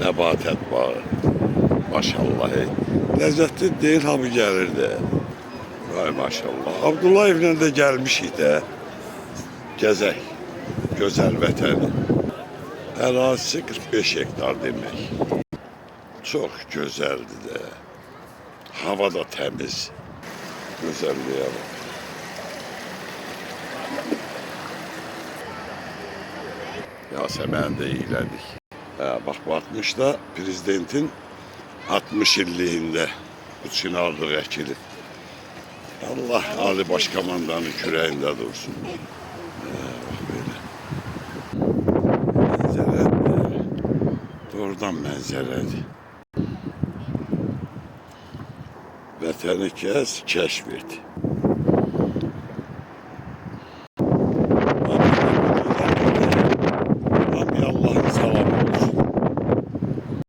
Nəbatət bağı. Maşallah. Ləzzətli deyil, hamı gəlirdi. Vay maşallah. Abdullayevlə də gəlmişik də. Gəzək. Gözəl vətəni. Ərazisi 45 hektar demək. Çox gözəldir də. Hava da təmiz. Gözəlliyə bak. Yasemen de iyilədik. Bak 60'da prezidentin 60 illiyində bu çınarlıq əkilir. Allah Ali Başkomandanın kürəyində dursun. Bak böyle. Mənzərədir. Doğrudan mənzərədir. Vətəni kəs, kəşf et.